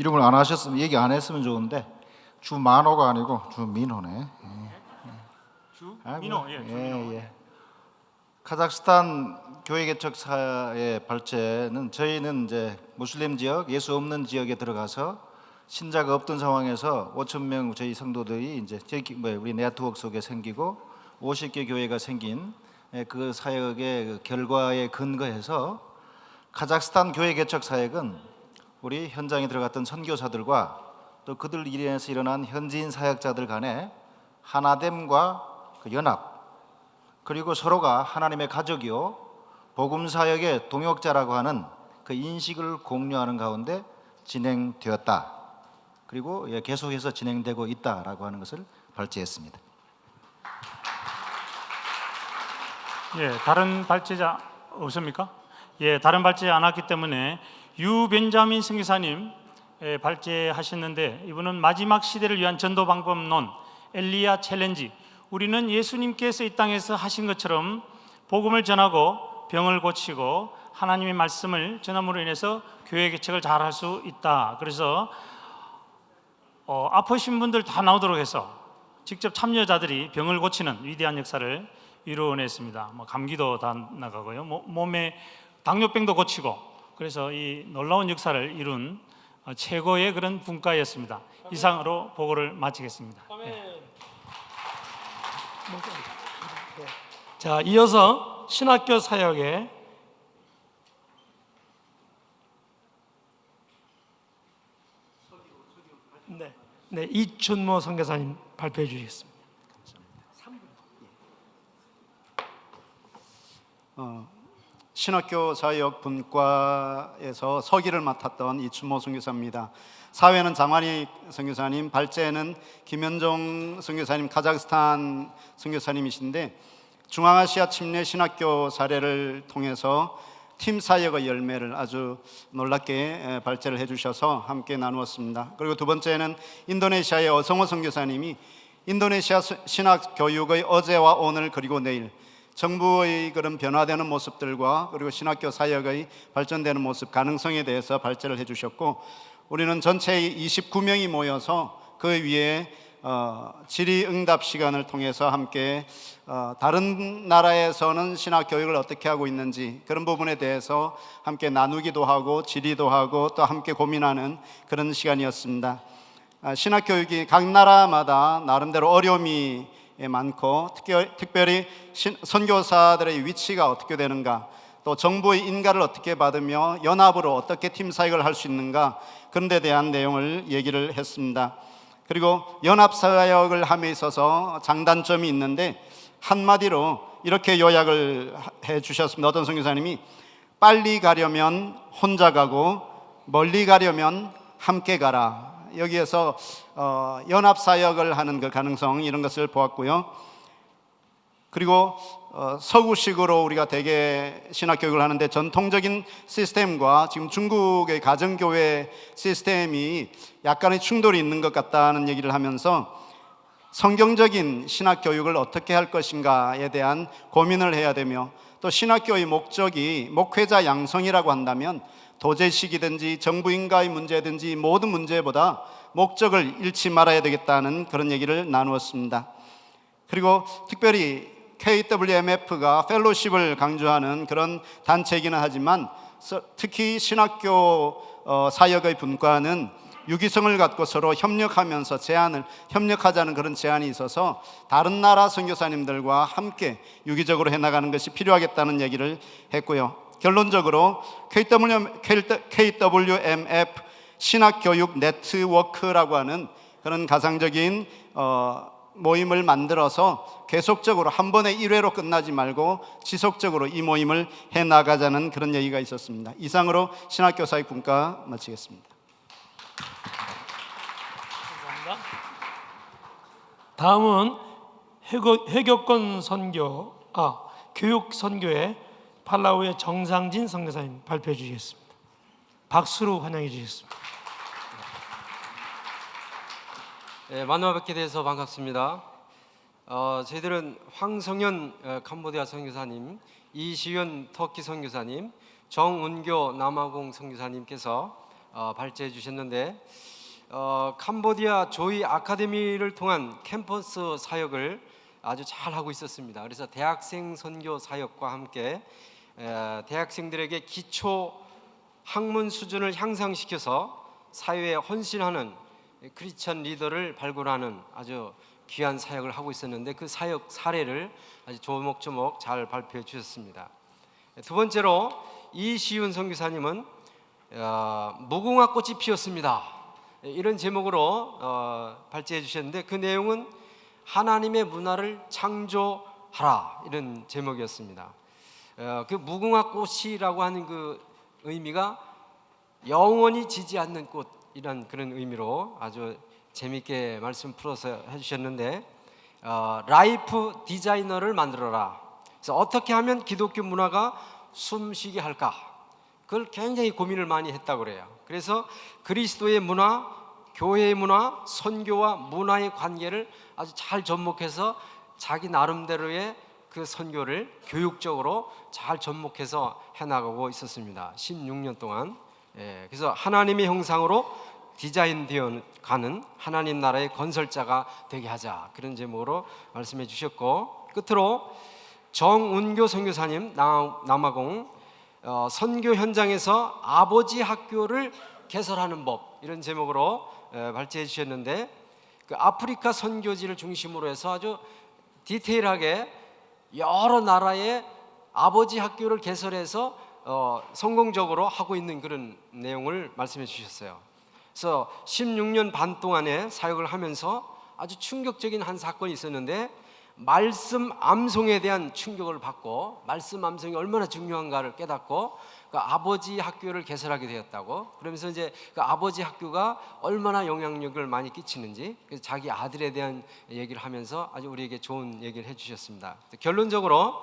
이름을 안 하셨으면 얘기 안 했으면 좋은데 주만호가 아니고 주민호네. 주민호. 예, 주민호. 예. 카자흐스탄 교회 개척사의 발제는 저희는 이제 무슬림 지역, 예수 없는 지역에 들어가서 신자가 없던 상황에서 5천 명 저희 성도들이 이제 우리 네트워크 속에 생기고 50개 교회가 생긴 그 사역의 그 결과에 근거해서 카자흐스탄 교회 개척 사역은 우리 현장에 들어갔던 선교사들과 또 그들 일에서 일어난 현지인 사역자들 간의 하나됨과 그 연합, 그리고 서로가 하나님의 가족이요 복음 사역의 동역자라고 하는 그 인식을 공유하는 가운데 진행되었다. 그리고 계속해서 진행되고 있다라고 하는 것을 발제했습니다. 예, 다른 발제자 없습니까? 예, 다른 발제 안 왔기 때문에 유벤자민 선교사님 발제하셨는데, 이분은 마지막 시대를 위한 전도 방법론 엘리야 챌린지, 우리는 예수님께서 이 땅에서 하신 것처럼 복음을 전하고 병을 고치고 하나님의 말씀을 전함으로 인해서 교회 개척을 잘 할 수 있다. 그래서 아프신 분들 다 나오도록 해서 직접 참여자들이 병을 고치는 위대한 역사를 이루어냈습니다. 감기도 다 나가고요, 몸에 당뇨병도 고치고, 그래서 이 놀라운 역사를 이룬 최고의 그런 분과였습니다. 이상으로 보고를 마치겠습니다. 네. 자, 이어서 신학교 사역에 이춘모 선교사님 발표해 주시겠습니다. 신학교 사역 분과에서 서기를 맡았던 이춘모 선교사입니다. 사회는 장환희 선교사님, 발제는 김현종 선교사님, 카자흐스탄 선교사님이신데, 중앙아시아 침례 신학교 사례를 통해서 팀 사역의 열매를 아주 놀랍게 발제를 해주셔서 함께 나누었습니다. 그리고 두 번째는 인도네시아의 어성호 선교사님이 인도네시아 신학 교육의 어제와 오늘 그리고 내일, 정부의 그런 변화되는 모습들과 그리고 신학교 사역의 발전되는 모습, 가능성에 대해서 발제를 해주셨고, 우리는 전체 29명이 모여서 그 위에 질의응답 시간을 통해서 함께 다른 나라에서는 신학 교육을 어떻게 하고 있는지 그런 부분에 대해서 함께 나누기도 하고 질의도 하고 또 함께 고민하는 그런 시간이었습니다. 신학 교육이 각 나라마다 나름대로 어려움이 많고, 특별히 선교사들의 위치가 어떻게 되는가, 또 정부의 인가를 어떻게 받으며 연합으로 어떻게 팀 사역을 할 수 있는가, 그런 데 대한 내용을 얘기를 했습니다. 그리고 연합 사역을 함에 있어서 장단점이 있는데, 한마디로 이렇게 요약을 해 주셨습니다. 어떤 선교사님이 빨리 가려면 혼자 가고 멀리 가려면 함께 가라. 여기에서 연합 사역을 하는 그 가능성, 이런 것을 보았고요. 그리고 서구식으로 우리가 대개 신학교육을 하는데 전통적인 시스템과 지금 중국의 가정교회 시스템이 약간의 충돌이 있는 것 같다는 얘기를 하면서 성경적인 신학교육을 어떻게 할 것인가에 대한 고민을 해야 되며, 또 신학교의 목적이 목회자 양성이라고 한다면 도제식이든지 정부인가의 문제든지 모든 문제보다 목적을 잃지 말아야 되겠다는 그런 얘기를 나누었습니다. 그리고 특별히 KWMF가 펠로십을 강조하는 그런 단체이기는 하지만, 특히 신학교 사역의 분과는 유기성을 갖고 서로 협력하면서 협력하자는 그런 제안이 있어서 다른 나라 선교사님들과 함께 유기적으로 해나가는 것이 필요하겠다는 얘기를 했고요. 결론적으로 KWMF 신학교육 네트워크라고 하는 그런 가상적인 모임을 만들어서 계속적으로 한 번에 1회로 끝나지 말고 지속적으로 이 모임을 해나가자는 그런 얘기가 있었습니다. 이상으로 신학교 사역 분과 마치겠습니다. 감사합니다. 다음은 회교권 선교, 교육 선교의 팔라우의 정상진 선교사님 발표해 주시겠습니다. 박수로 환영해 주시겠습니다. 네, 만나 뵙게 돼서 반갑습니다. 저희들은 황성현 캄보디아 선교사님, 이시윤 터키 선교사님, 정운교 남아공 선교사님께서 발제해 주셨는데 캄보디아 조이 아카데미를 통한 캠퍼스 사역을 아주 잘 하고 있었습니다. 그래서 대학생 선교 사역과 함께 대학생들에게 기초 학문 수준을 향상시켜서 사회에 헌신하는 크리스천 리더를 발굴하는 아주 귀한 사역을 하고 있었는데 그 사역 사례를 아주 조목조목 잘 발표해 주셨습니다. 두 번째로 이시윤 선교사님은 무궁화 꽃이 피었습니다. 이런 제목으로 발제해 주셨는데 그 내용은 하나님의 문화를 창조하라 이런 제목이었습니다. 그 무궁화 꽃이라고 하는 그 의미가 영원히 지지 않는 꽃이란 그런 의미로 아주 재밌게 말씀 풀어서 해주셨는데 라이프 디자이너를 만들어라. 그래서 어떻게 하면 기독교 문화가 숨쉬게 할까? 그걸 굉장히 고민을 많이 했다고 그래요. 그래서 그리스도의 문화, 교회의 문화, 선교와 문화의 관계를 아주 잘 접목해서 자기 나름대로의 그 선교를 교육적으로 잘 접목해서 해나가고 있었습니다. 16년 동안. 그래서 하나님의 형상으로 디자인되어 가는 하나님 나라의 건설자가 되게 하자 그런 제목으로 말씀해 주셨고, 끝으로 정운교 선교사님 남아공 선교 현장에서 아버지 학교를 개설하는 법 이런 제목으로 발제해 주셨는데 그 아프리카 선교지를 중심으로 해서 아주 디테일하게 여러 나라의 아버지 학교를 개설해서 성공적으로 하고 있는 그런 내용을 말씀해 주셨어요. 그래서 16년 반 동안의 사역을 하면서 아주 충격적인 한 사건이 있었는데 말씀 암송에 대한 충격을 받고 말씀 암송이 얼마나 중요한가를 깨닫고 그 아버지 학교를 개설하게 되었다고. 그러면서 이제 그 아버지 학교가 얼마나 영향력을 많이 끼치는지 그래서 자기 아들에 대한 얘기를 하면서 아주 우리에게 좋은 얘기를 해주셨습니다. 결론적으로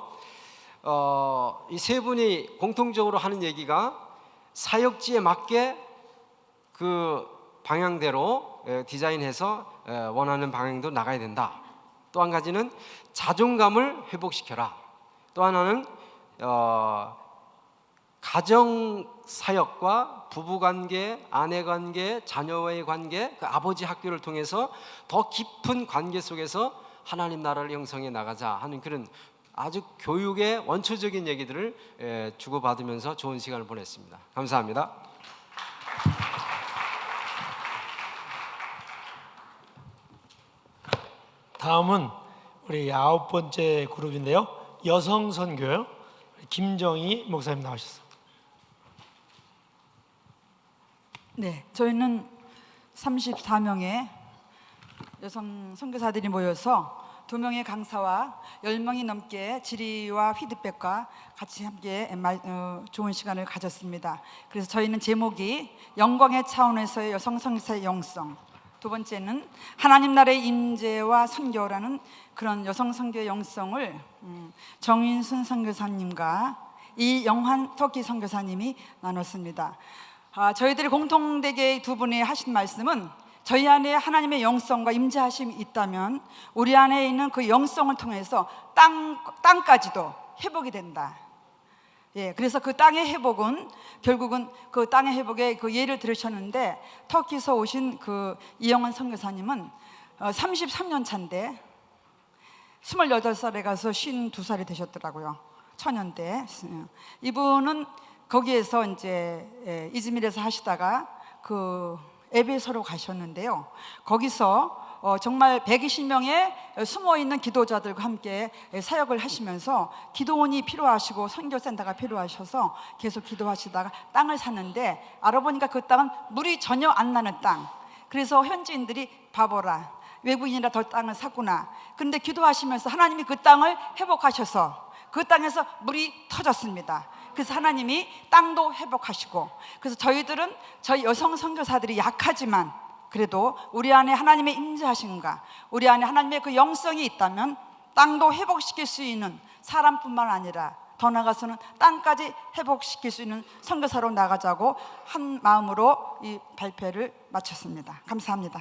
이 세 분이 공통적으로 하는 얘기가 사역지에 맞게 그 방향대로 디자인해서 원하는 방향도 나가야 된다. 또 한 가지는 자존감을 회복시켜라. 또 하나는 가정 사역과 부부 관계, 아내 관계, 자녀와의 관계, 그 아버지 학교를 통해서 더 깊은 관계 속에서 하나님 나라를 형성해 나가자 하는 그런 아주 교육의 원초적인 얘기들을 주고받으면서 좋은 시간을 보냈습니다. 감사합니다. 다음은 우리 9번째 그룹인데요. 여성 선교요. 김정희 목사님 나오셨습니다. 네, 저희는 34명의 여성 선교사들이 모여서 2명의 강사와 10명이 넘게 질의와 피드백과 같이 함께 좋은 시간을 가졌습니다. 그래서 저희는 제목이 영광의 차원에서의 여성 선교사의 영성, 두 번째는 하나님 나라의 임재와 선교라는 그런 여성 선교의 영성을 정인순 선교사님과 이영환 터키 선교사님이 나눴습니다. 저희들이 공통되게 두 분이 하신 말씀은 저희 안에 하나님의 영성과 임재하심이 있다면 우리 안에 있는 그 영성을 통해서 땅까지도 회복이 된다. 예, 그래서 그 땅의 회복은 결국은 그 땅의 회복의 그 예를 들으셨는데 터키에서 오신 그 이영환 선교사님은 33년 차인데 28살에 가서 52살이 되셨더라고요. 처년 때. 이분은 거기에서 이제 이즈밀에서 하시다가 그 에베소로 가셨는데요. 거기서 정말 120명의 숨어있는 기도자들과 함께 사역을 하시면서 기도원이 필요하시고 선교센터가 필요하셔서 계속 기도하시다가 땅을 샀는데 알아보니까 그 땅은 물이 전혀 안 나는 땅. 그래서 현지인들이 바보라, 외국인이라 더 땅을 샀구나. 그런데 기도하시면서 하나님이 그 땅을 회복하셔서 그 땅에서 물이 터졌습니다. 그래서 하나님이 땅도 회복하시고, 그래서 저희들은 저희 여성 선교사들이 약하지만 그래도 우리 안에 하나님의 임재하심과 우리 안에 하나님의 그 영성이 있다면 땅도 회복시킬 수 있는 사람뿐만 아니라 더 나아가서는 땅까지 회복시킬 수 있는 선교사로 나가자고 한 마음으로 이 발표를 마쳤습니다. 감사합니다.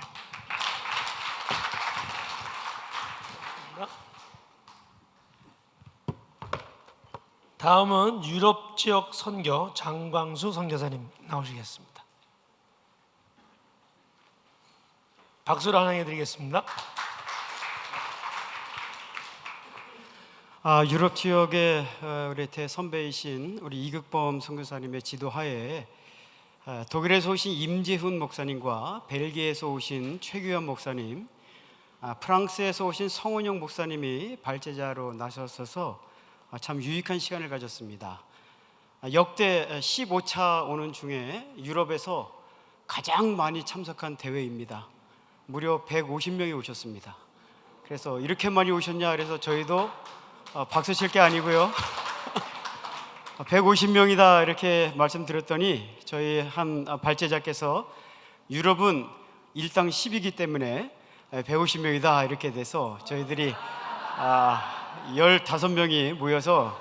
다음은 유럽 지역 선교 장광수 선교사님 나오시겠습니다. 박수로 환영해 드리겠습니다. 유럽 지역의 우리 대선배이신 우리 이극범 선교사님의 지도하에 독일에서 오신 임재훈 목사님과 벨기에에서 오신 최규현 목사님, 프랑스에서 오신 성원영 목사님이 발제자로 나섰어서 참 유익한 시간을 가졌습니다. 역대 15차 오는 중에 유럽에서 가장 많이 참석한 대회입니다. 무려 150명이 오셨습니다. 그래서 이렇게 많이 오셨냐 그래서 저희도 박수 칠 게 아니고요. 150명이다 이렇게 말씀드렸더니 저희 한 발제자께서 유럽은 일당 10이기 때문에 150명이다 이렇게 돼서 저희들이 15명이 모여서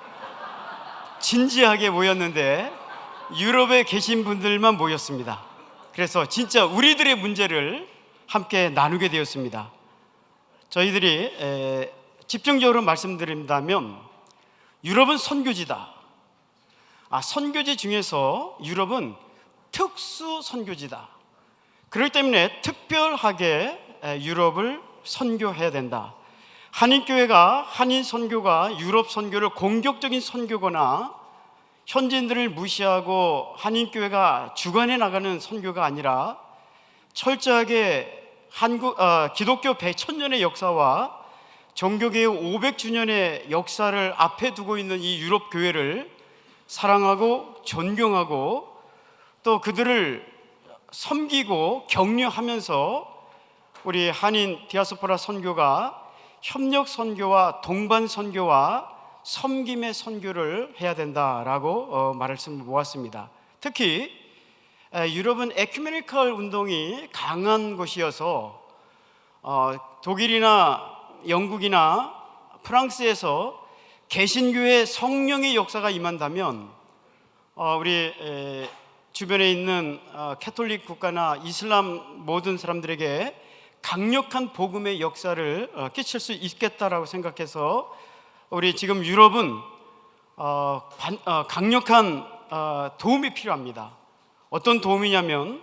진지하게 모였는데 유럽에 계신 분들만 모였습니다. 그래서 진짜 우리들의 문제를 함께 나누게 되었습니다. 저희들이 집중적으로 말씀드린다면 유럽은 선교지다. 선교지 중에서 유럽은 특수 선교지다. 그렇기 때문에 특별하게 유럽을 선교해야 된다. 한인교회가 한인 선교가 유럽 선교를 공격적인 선교거나 현지인들을 무시하고 한인교회가 주관해 나가는 선교가 아니라 철저하게 기독교 100,000년의 역사와 종교개혁 500주년의 역사를 앞에 두고 있는 이 유럽 교회를 사랑하고 존경하고 또 그들을 섬기고 격려하면서 우리 한인 디아스포라 선교가 협력 선교와 동반 선교와 섬김의 선교를 해야 된다라고 말씀을 모았습니다. 특히 유럽은 에큐메니컬 운동이 강한 곳이어서 독일이나 영국이나 프랑스에서 개신교의 성령의 역사가 임한다면 우리 주변에 있는 캐톨릭 국가나 이슬람 모든 사람들에게 강력한 복음의 역사를 끼칠 수 있겠다라고 생각해서 우리 지금 유럽은 강력한 도움이 필요합니다. 어떤 도움이냐면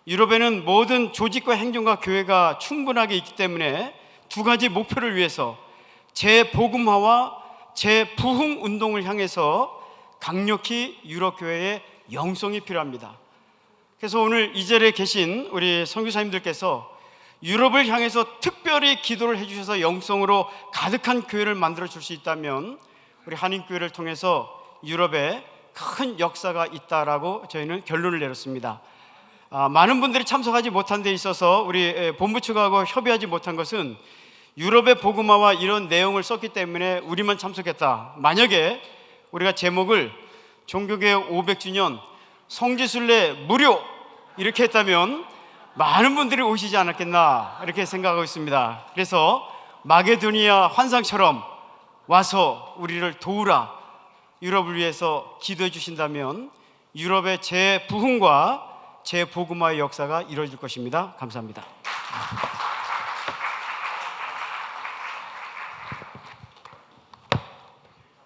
유럽에는 모든 조직과 행정과 교회가 충분하게 있기 때문에 두 가지 목표를 위해서 재복음화와 재부흥 운동을 향해서 강력히 유럽 교회의 영성이 필요합니다. 그래서 오늘 이 자리에 계신 우리 선교사님들께서 유럽을 향해서 특별히 기도를 해주셔서 영성으로 가득한 교회를 만들어 줄 수 있다면 우리 한인교회를 통해서 유럽에 큰 역사가 있다라고 저희는 결론을 내렸습니다. 많은 분들이 참석하지 못한 데 있어서 우리 본부 측하고 협의하지 못한 것은 유럽의 복음화와 이런 내용을 썼기 때문에 우리만 참석했다. 만약에 우리가 제목을 종교개혁 500주년 성지순례 무료 이렇게 했다면 많은 분들이 오시지 않았겠나 이렇게 생각하고 있습니다. 그래서 마게도니아 환상처럼 와서 우리를 도우라, 유럽을 위해서 기도해 주신다면 유럽의 재부흥과 재복음화의 역사가 이루어질 것입니다. 감사합니다.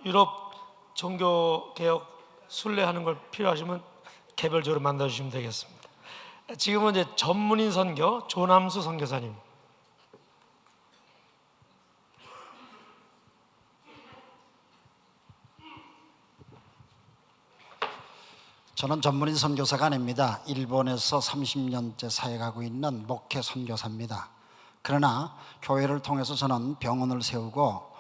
유럽 종교개혁 순례하는 걸 필요하시면 개별적으로 만나주시면 되겠습니다. 지금은 이제 전문인 선교 조남수 선교사님. 저는 전문인 선교사가 아닙니다. 일본에서 30년째 사역하고 있는 목회 선교사입니다. 그러나 교회를 통해서 저는 병원을 세우고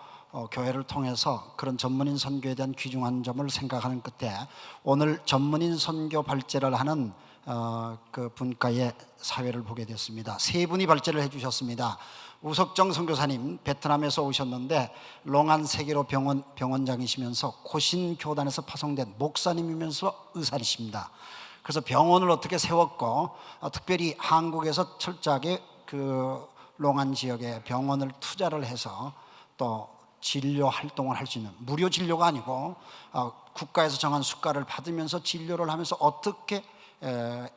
교회를 통해서 그런 전문인 선교에 대한 귀중한 점을 생각하는 끝에 오늘 전문인 선교 발제를 하는 그 분과의 사회를 보게 됐습니다. 세 분이 발제를 해주셨습니다. 우석정 선교사님 베트남에서 오셨는데 롱안 세계로 병원장이시면서 고신교단에서 파송된 목사님이면서 의사이십니다. 그래서 병원을 어떻게 세웠고 특별히 한국에서 철저하게 그 롱안 지역에 병원을 투자를 해서 또 진료 활동을 할 수 있는, 무료 진료가 아니고 국가에서 정한 수가를 받으면서 진료를 하면서 어떻게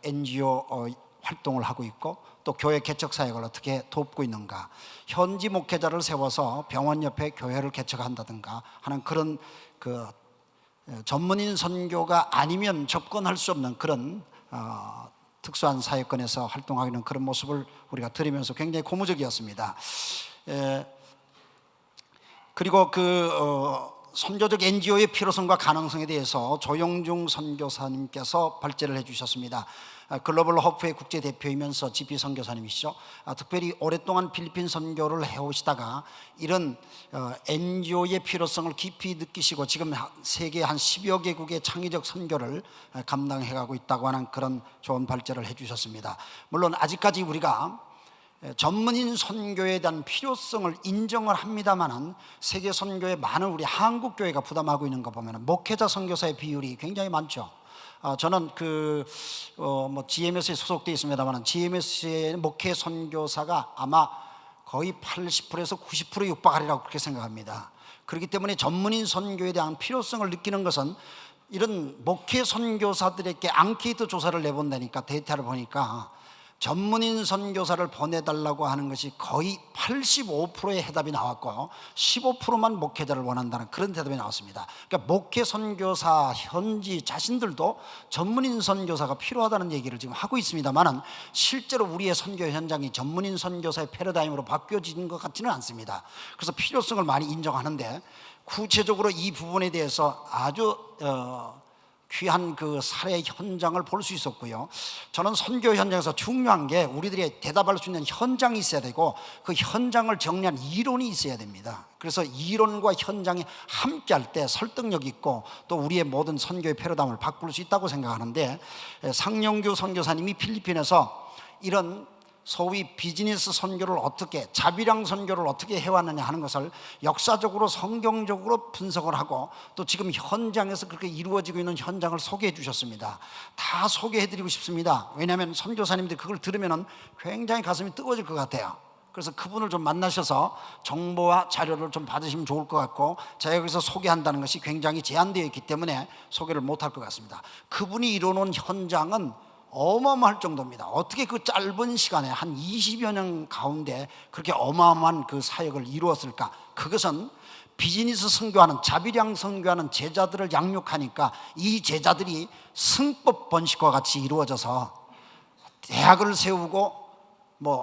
NGO 활동을 하고 있고 또 교회 개척 사역을 어떻게 돕고 있는가, 현지 목회자를 세워서 병원 옆에 교회를 개척한다든가 하는 그런 그 전문인 선교가 아니면 접근할 수 없는 그런 특수한 사역권에서 활동하고 있는 그런 모습을 우리가 들으면서 굉장히 고무적이었습니다. 그리고 선교적 NGO의 필요성과 가능성에 대해서 조영중 선교사님께서 발제를 해주셨습니다. 글로벌 호프의 국제 대표이면서 GP 선교사님이시죠. 특별히 오랫동안 필리핀 선교를 해오시다가 이런 NGO의 필요성을 깊이 느끼시고 지금 세계 한 10여 개국의 창의적 선교를 감당해가고 있다고 하는 그런 좋은 발제를 해주셨습니다. 물론 아직까지 우리가 전문인 선교에 대한 필요성을 인정을 합니다만은 세계 선교에 많은 우리 한국 교회가 부담하고 있는 거 보면 목회자 선교사의 비율이 굉장히 많죠. 저는 GMS에 소속되어 있습니다만 GMS의 목회 선교사가 아마 거의 80%에서 90%에 육박하리라고 그렇게 생각합니다. 그렇기 때문에 전문인 선교에 대한 필요성을 느끼는 것은 이런 목회 선교사들에게 앙케이트 조사를 내본다니까 데이터를 보니까 전문인 선교사를 보내달라고 하는 것이 거의 85%의 해답이 나왔고 15%만 목회자를 원한다는 그런 대답이 나왔습니다. 그러니까 목회 선교사 현지 자신들도 전문인 선교사가 필요하다는 얘기를 지금 하고 있습니다만은 실제로 우리의 선교 현장이 전문인 선교사의 패러다임으로 바뀌어진 것 같지는 않습니다. 그래서 필요성을 많이 인정하는데 구체적으로 이 부분에 대해서 아주 귀한 그 사례 현장을 볼 수 있었고요. 저는 선교 현장에서 중요한 게 우리들이 대답할 수 있는 현장이 있어야 되고 그 현장을 정리한 이론이 있어야 됩니다. 그래서 이론과 현장이 함께 할 때 설득력 있고 또 우리의 모든 선교의 패러다임을 바꿀 수 있다고 생각하는데, 상영규 선교사님이 필리핀에서 이런 소위 비즈니스 선교를 어떻게, 자비랑 선교를 어떻게 해왔느냐 하는 것을 역사적으로 성경적으로 분석을 하고 또 지금 현장에서 그렇게 이루어지고 있는 현장을 소개해 주셨습니다. 다 소개해 드리고 싶습니다. 왜냐하면 선교사님들이 그걸 들으면 굉장히 가슴이 뜨거워질 것 같아요. 그래서 그분을 좀 만나셔서 정보와 자료를 좀 받으시면 좋을 것 같고, 제가 여기서 소개한다는 것이 굉장히 제한되어 있기 때문에 소개를 못할 것 같습니다. 그분이 이뤄놓은 현장은 어마어마할 정도입니다. 어떻게 그 짧은 시간에 한 20여 년 가운데 그렇게 어마어마한 그 사역을 이루었을까? 그것은 비즈니스 선교하는, 자비량 선교하는 제자들을 양육하니까 이 제자들이 승법 번식과 같이 이루어져서 대학을 세우고,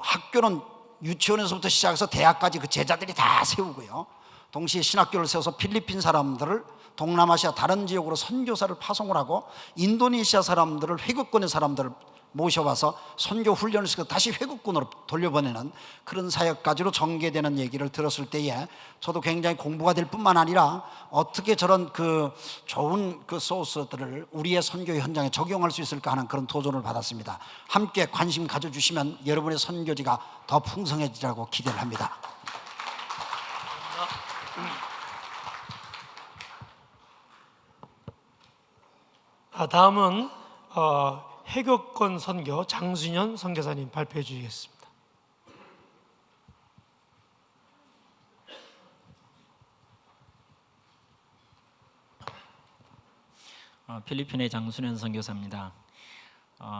학교는 유치원에서부터 시작해서 대학까지 그 제자들이 다 세우고요, 동시에 신학교를 세워서 필리핀 사람들을 동남아시아 다른 지역으로 선교사를 파송을 하고 인도네시아 사람들을, 회국권의 사람들을 모셔와서 선교 훈련을 시켜 다시 회국군으로 돌려보내는 그런 사역까지로 전개되는 얘기를 들었을 때에 저도 굉장히 공부가 될 뿐만 아니라 어떻게 저런 그 좋은 그 소스들을 우리의 선교 현장에 적용할 수 있을까 하는 그런 도전을 받았습니다. 함께 관심 가져주시면 여러분의 선교지가 더 풍성해지라고 기대를 합니다. 다음은 해교권 선교 장순현 선교사님 발표해 주시겠습니다. 필리핀의 장순현 선교사입니다.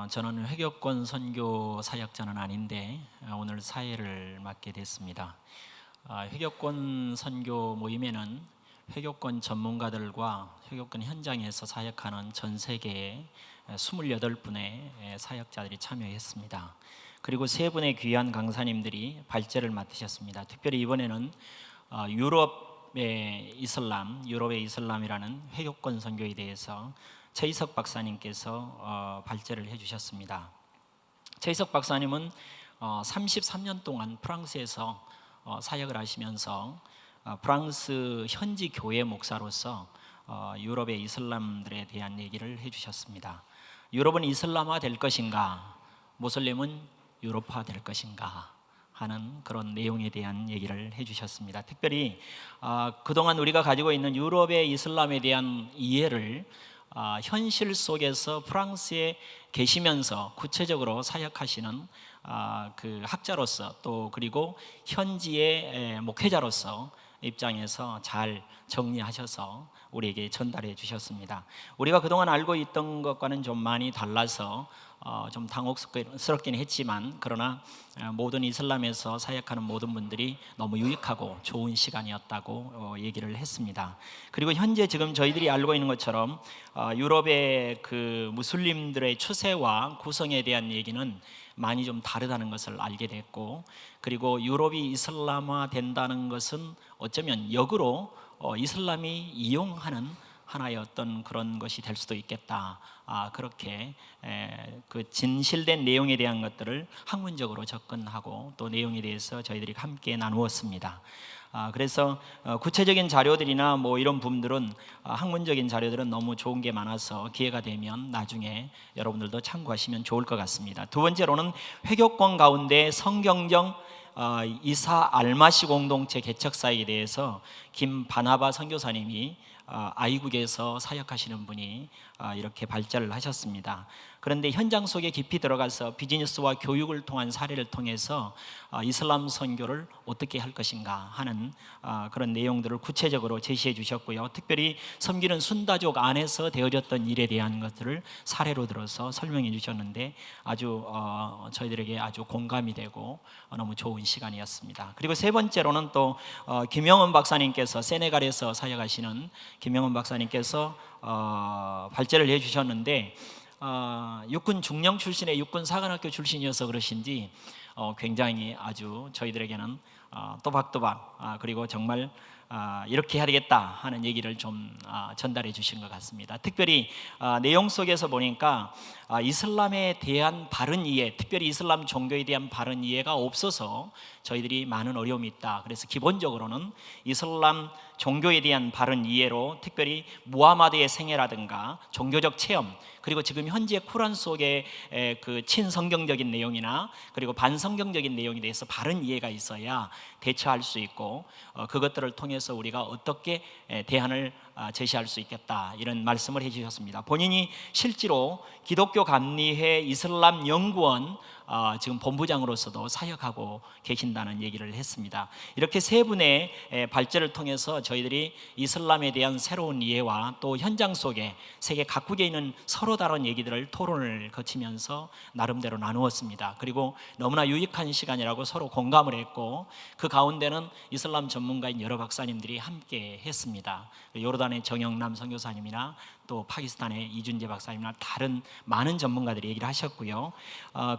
저는 회교권 선교 사역자는 아닌데 오늘 사회를 맡게 됐습니다. 회교권 선교 모임에는 회교권 전문가들과 회교권 현장에서 사역하는 전 세계의 28분의 사역자들이 참여했습니다. 그리고 3분의 귀한 강사님들이 발제를 맡으셨습니다. 특별히 이번에는 유럽의 이슬람이라는 회교권 선교에 대해서 최희석 박사님께서 발제를 해주셨습니다. 최희석 박사님은 33년 동안 프랑스에서 사역을 하시면서 프랑스 현지 교회 목사로서 유럽의 이슬람들에 대한 얘기를 해주셨습니다. 유럽은 이슬람화 될 것인가, 모슬림은 유럽화 될 것인가 하는 그런 내용에 대한 얘기를 해주셨습니다. 특별히 그동안 우리가 가지고 있는 유럽의 이슬람에 대한 이해를 현실 속에서 프랑스에 계시면서 구체적으로 사역하시는 그 학자로서 또 그리고 현지의 목회자로서 입장에서 잘 정리하셔서 우리에게 전달해 주셨습니다. 우리가 그동안 알고 있던 것과는 좀 많이 달라서 좀 당혹스럽긴 했지만 그러나 모든 이슬람에서 사역하는 모든 분들이 너무 유익하고 좋은 시간이었다고 얘기를 했습니다. 그리고 현재 지금 저희들이 알고 있는 것처럼 유럽의 그 무슬림들의 추세와 구성에 대한 얘기는 많이 좀 다르다는 것을 알게 됐고, 그리고 유럽이 이슬람화 된다는 것은 어쩌면 역으로 이슬람이 이용하는 하나의 어떤 그런 것이 될 수도 있겠다. 그렇게 그 진실된 내용에 대한 것들을 학문적으로 접근하고 또 내용에 대해서 저희들이 함께 나누었습니다. 그래서 구체적인 자료들이나 뭐 이런 부분들은 학문적인 자료들은 너무 좋은 게 많아서 기회가 되면 나중에 여러분들도 참고하시면 좋을 것 같습니다. 두 번째로는 회교권 가운데 성경정 이사 알마시 공동체 개척사에 대해서 김바나바 선교사님이 아이국에서 사역하시는 분이 이렇게 발제를 하셨습니다. 그런데 현장 속에 깊이 들어가서 비즈니스와 교육을 통한 사례를 통해서 이슬람 선교를 어떻게 할 것인가 하는 그런 내용들을 구체적으로 제시해 주셨고요. 특별히 섬기는 순다족 안에서 되어졌던 일에 대한 것들을 사례로 들어서 설명해 주셨는데 아주 저희들에게 아주 공감이 되고 너무 좋은 시간이었습니다. 그리고 세 번째로는 또 김영원 박사님께서 세네갈에서 사역하시는 김영원 박사님께서 발제를 해주셨는데 육군 중령 출신의 육군 사관학교 출신이어서 그러신지 굉장히 아주 저희들에게는 또박또박 그리고 정말 이렇게 해야 되겠다 하는 얘기를 좀 전달해 주신 것 같습니다. 특별히 내용 속에서 보니까 이슬람에 대한 바른 이해, 특별히 이슬람 종교에 대한 바른 이해가 없어서 저희들이 많은 어려움이 있다. 그래서 기본적으로는 이슬람 종교에 대한 바른 이해로 특별히 무하마드의 생애라든가 종교적 체험, 그리고 지금 현재 쿠란 속에 그 친성경적인 내용이나 그리고 반성경적인 내용에 대해서 바른 이해가 있어야 대처할 수 있고 그것들을 통해서 우리가 어떻게 대안을 제시할 수 있겠다, 이런 말씀을 해주셨습니다. 본인이 실제로 기독교 감리회 이슬람 연구원 지금 본부장으로서도 사역하고 계신다는 얘기를 했습니다. 이렇게 세 분의 발제를 통해서 저희들이 이슬람에 대한 새로운 이해와 또 현장 속에 세계 각국에 있는 서로 다른 얘기들을 토론을 거치면서 나름대로 나누었습니다. 그리고 너무나 유익한 시간이라고 서로 공감을 했고 그 가운데는 이슬람 전문가인 여러 박사님들이 함께 했습니다. 요르단의 정영남 선교사님이나 또 파키스탄의 이준재 박사님이나 다른 많은 전문가들이 얘기를 하셨고요.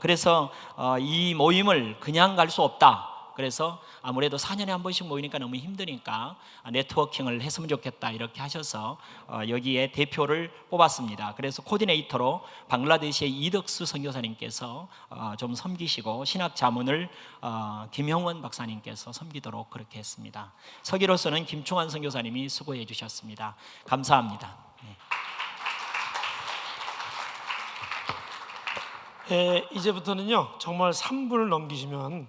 그래서 이 모임을 그냥 갈 수 없다. 그래서 아무래도 4년에 한 번씩 모이니까 너무 힘드니까 네트워킹을 했으면 좋겠다 이렇게 하셔서 여기에 대표를 뽑았습니다. 그래서 코디네이터로 방글라데시의 이덕수 선교사님께서 좀 섬기시고 신학 자문을 김형원 박사님께서 섬기도록 그렇게 했습니다. 서기로서는 김충환 선교사님이 수고해 주셨습니다. 감사합니다. 이제부터는요 정말 3분을 넘기시면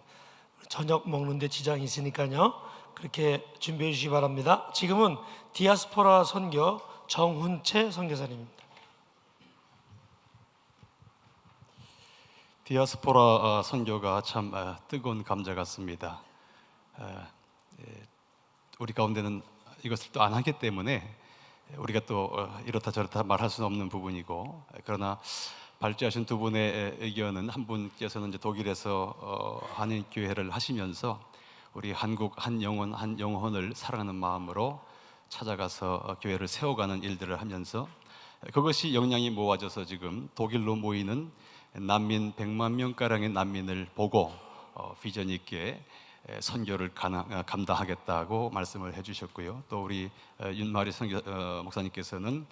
저녁 먹는데 지장이 있으니까요 그렇게 준비해 주시기 바랍니다. 지금은 디아스포라 선교 정훈채 선교사님입니다. 디아스포라 선교가 참 뜨거운 감자 같습니다. 우리 가운데는 이것을 또 안 하기 때문에 우리가 또 이렇다 저렇다 말할 수는 없는 부분이고, 그러나 발제하신 두 분의 의견은 한 분께서는 이제 독일에서 한인교회를 하시면서 우리 한국 한 영혼을 사랑하는 마음으로 찾아가서 교회를 세워가는 일들을 하면서 그것이 역량이 모아져서 지금 독일로 모이는 난민 100만 명가량의 난민을 보고 비전 있게 선교를 감당하겠다고 말씀을 해주셨고요. 또 우리 윤마리 목사님께서는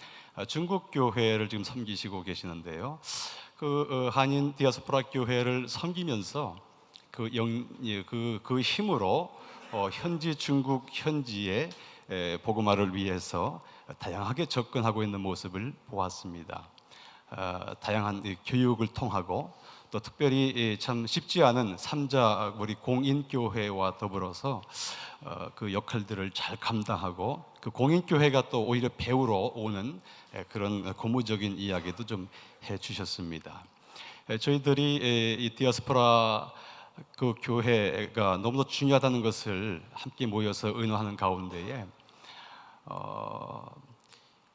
중국 교회를 지금 섬기시고 계시는데요. 그 한인 디아스포라 교회를 섬기면서 그 힘으로 현지 중국 현지의 복음화를 위해서 다양하게 접근하고 있는 모습을 보았습니다. 다양한 교육을 통하고 또 특별히 참 쉽지 않은 3자 우리 공인교회와 더불어서 그 역할들을 잘 감당하고 그 공인교회가 또 오히려 배우러 오는 그런 고무적인 이야기도 좀 해주셨습니다. 저희들이 이 디아스포라 그 교회가 너무도 중요하다는 것을 함께 모여서 의논하는 가운데에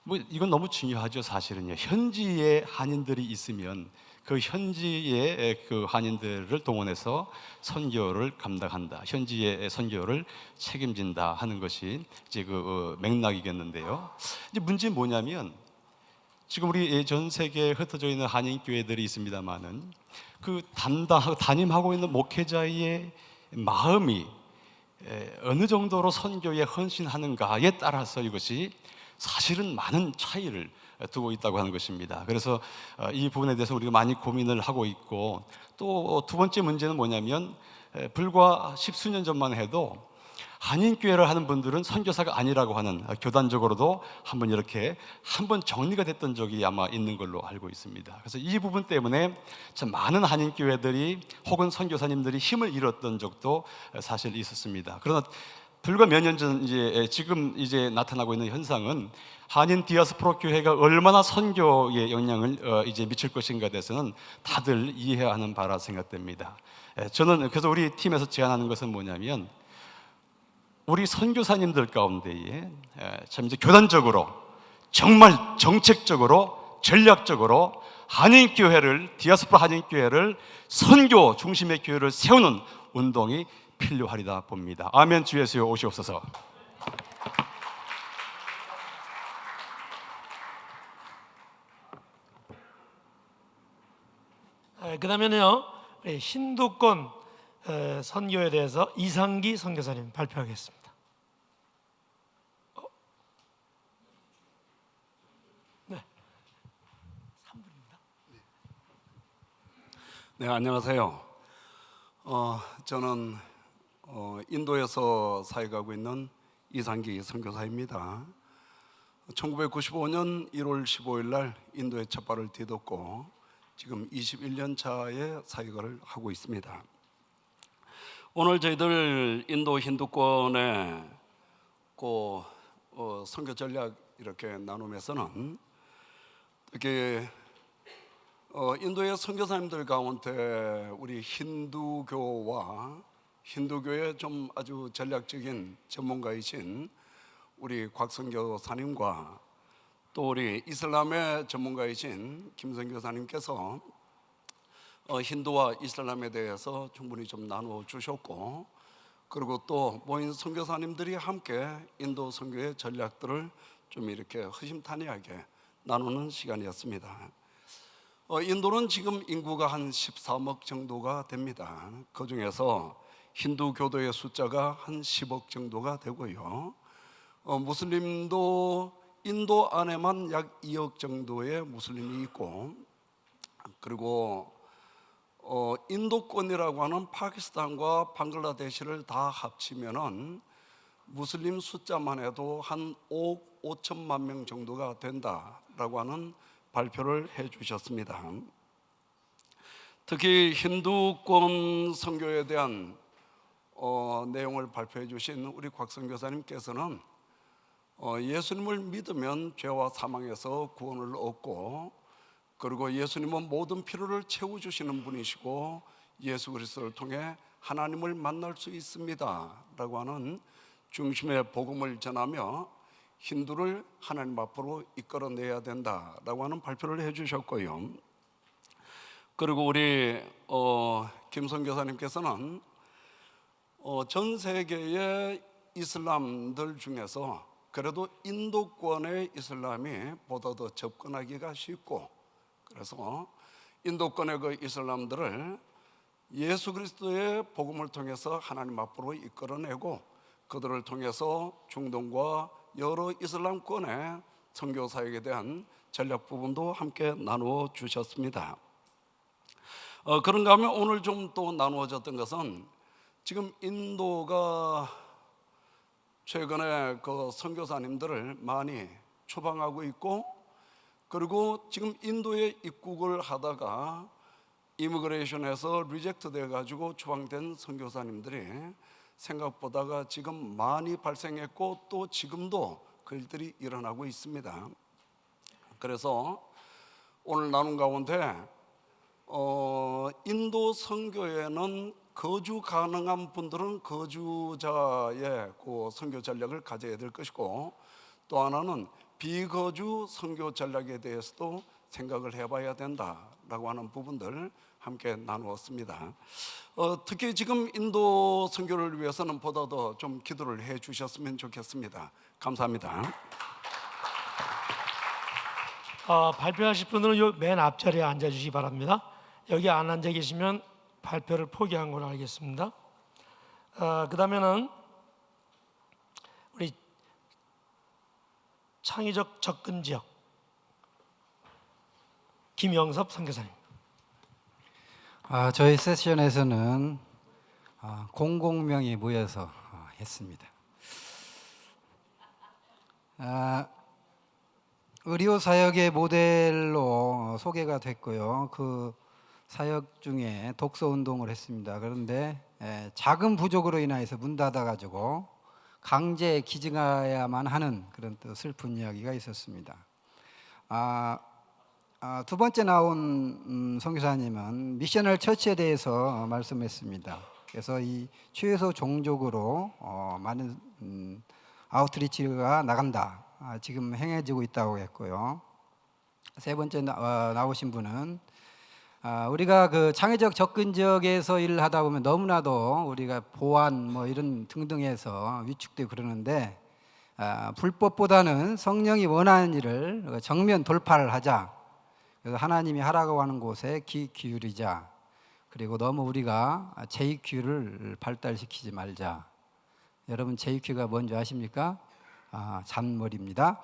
뭐 이건 너무 중요하죠. 사실은요. 현지에 한인들이 있으면 그 현지의 그 한인들을 동원해서 선교를 감당한다, 현지의 선교를 책임진다 하는 것이 이제 그 맥락이겠는데요. 이제 문제는 뭐냐면 지금 우리 전 세계에 흩어져 있는 한인 교회들이 있습니다만은 그 담임하고 있는 목회자의 마음이 어느 정도로 선교에 헌신하는가에 따라서 이것이 사실은 많은 차이를 두고 있다고 하는 것입니다. 그래서 이 부분에 대해서 우리가 많이 고민을 하고 있고, 또 두 번째 문제는 뭐냐면 불과 십수년 전만 해도 한인교회를 하는 분들은 선교사가 아니라고 하는, 교단적으로도 한번 이렇게 한번 정리가 됐던 적이 아마 있는 걸로 알고 있습니다. 그래서 이 부분 때문에 참 많은 한인교회들이 혹은 선교사님들이 힘을 잃었던 적도 사실 있었습니다. 그러나 불과 몇 년 전 지금 나타나고 있는 현상은 한인 디아스포라 교회가 얼마나 선교에 영향을 미칠 것인가에 대해서는 다들 이해해야 하는 바라 생각됩니다. 저는 그래서 우리 팀에서 제안하는 것은 뭐냐면 우리 선교사님들 가운데에 참 이제 교단적으로 정말 정책적으로 전략적으로 디아스포라 한인교회를 선교 중심의 교회를 세우는 운동이 필요하리다 봅니다. 아멘. 주 예수여 오시옵소서. 그다음에는요, 힌두권 선교에 대해서 이상기 선교사님 발표하겠습니다. 네, 3분입니다. 네, 안녕하세요. 저는 인도에서 사역하고 있는 이상기 선교사입니다. 1995년 1월 15일 날 인도에 첫 발을 디뎠고 지금 21년 차의 사역을 하고 있습니다. 오늘 저희들 인도 힌두권의 선교 전략 이렇게 나누면서는 이렇게 인도의 선교사님들 가운데 우리 힌두교와 힌두교의 좀 아주 전략적인 전문가이신 우리 곽선교사님과 또 우리 이슬람의 전문가이신 김선교사님께서 힌두와 이슬람에 대해서 충분히 좀 나누어 주셨고, 그리고 또 모인 선교사님들이 함께 인도 선교의 전략들을 좀 이렇게 허심탄회하게 나누는 시간이었습니다. 인도는 지금 인구가 한 13억 정도가 됩니다. 그 중에서 힌두 교도의 숫자가 한 10억 정도가 되고요. 무슬림도 인도 안에만 약 2억 정도의 무슬림이 있고, 그리고 인도권이라고 하는 파키스탄과 방글라데시를 다 합치면은 무슬림 숫자만 해도 한 5억 5천만 명 정도가 된다라고 하는 발표를 해 주셨습니다. 특히 힌두권 선교에 대한 내용을 발표해 주신 우리 곽선교사님께서는 예수님을 믿으면 죄와 사망에서 구원을 얻고, 그리고 예수님은 모든 필요를 채워주시는 분이시고 예수 그리스도를 통해 하나님을 만날 수 있습니다 라고 하는 중심의 복음을 전하며 힌두를 하나님 앞으로 이끌어내야 된다라고 하는 발표를 해주셨고요. 그리고 우리 김선교사님께서는 전 세계의 이슬람들 중에서 그래도 인도권의 이슬람이 보다 더 접근하기가 쉽고, 그래서 인도권의 그 이슬람들을 예수 그리스도의 복음을 통해서 하나님 앞으로 이끌어내고 그들을 통해서 중동과 여러 이슬람권의 선교 사역에 대한 전략 부분도 함께 나누어 주셨습니다. 그런가 하면 오늘 좀 또 나누어졌던 것은 지금 인도가 최근에 그 선교사님들을 많이 추방하고 있고, 그리고 지금 인도에 입국을 하다가 이미그레이션에서 리젝트 돼가지고 추방된 선교사님들이 생각보다가 지금 많이 발생했고 또 지금도 그 일들이 일어나고 있습니다. 그래서 오늘 나눈 가운데 인도 선교에는 거주 가능한 분들은 거주자의 그 선교 전략을 가져야 될 것이고, 또 하나는 비거주 선교 전략에 대해서도 생각을 해봐야 된다라고 하는 부분들 함께 나누었습니다. 특히 지금 인도 선교를 위해서는 보다 더 좀 기도를 해 주셨으면 좋겠습니다. 감사합니다. 발표하실 분들은 요 맨 앞자리에 앉아주시기 바랍니다. 여기 안 앉아 계시면 발표를 포기한 걸로 알겠습니다. 그 다음에는 우리 창의적 접근 지역 김영섭 선교사님. 저희 세션에서는 공공명이 모여서 했습니다. 의료 사역의 모델로 소개가 됐고요. 그 사역 중에 독서 운동을 했습니다. 그런데 자금 부족으로 인해서 문 닫아가지고 강제 기증해야만 하는 그런 또 슬픈 이야기가 있었습니다. 두 번째 나온 선교사님은 미셔널 처치에 대해서 말씀했습니다. 그래서 이 최소 종족으로 많은 아웃리치가 나간다. 지금 행해지고 있다고 했고요. 세 번째 나오신 분은 우리가 그 창의적 접근 지역에서 일을 하다 보면 너무나도 우리가 보안 뭐 이런 등등해서 위축되고 그러는데 불법보다는 성령이 원하는 일을 정면 돌파를 하자. 그래서 하나님이 하라고 하는 곳에 귀 기울이자. 그리고 너무 우리가 제2큐를 발달시키지 말자. 여러분 제2큐가 뭔지 아십니까? 잔머리입니다.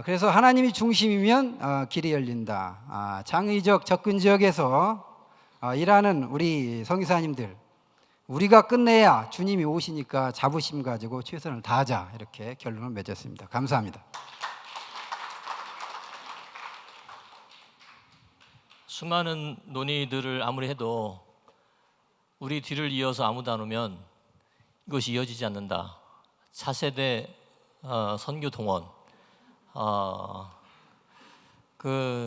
그래서 하나님이 중심이면 길이 열린다. 창의적 접근 지역에서 일하는 우리 선교사님들, 우리가 끝내야 주님이 오시니까 자부심 가지고 최선을 다하자. 이렇게 결론을 맺었습니다. 감사합니다. 수많은 논의들을 아무리 해도 우리 뒤를 이어서 아무도 안 오면 이것이 이어지지 않는다. 차세대 선교 동원.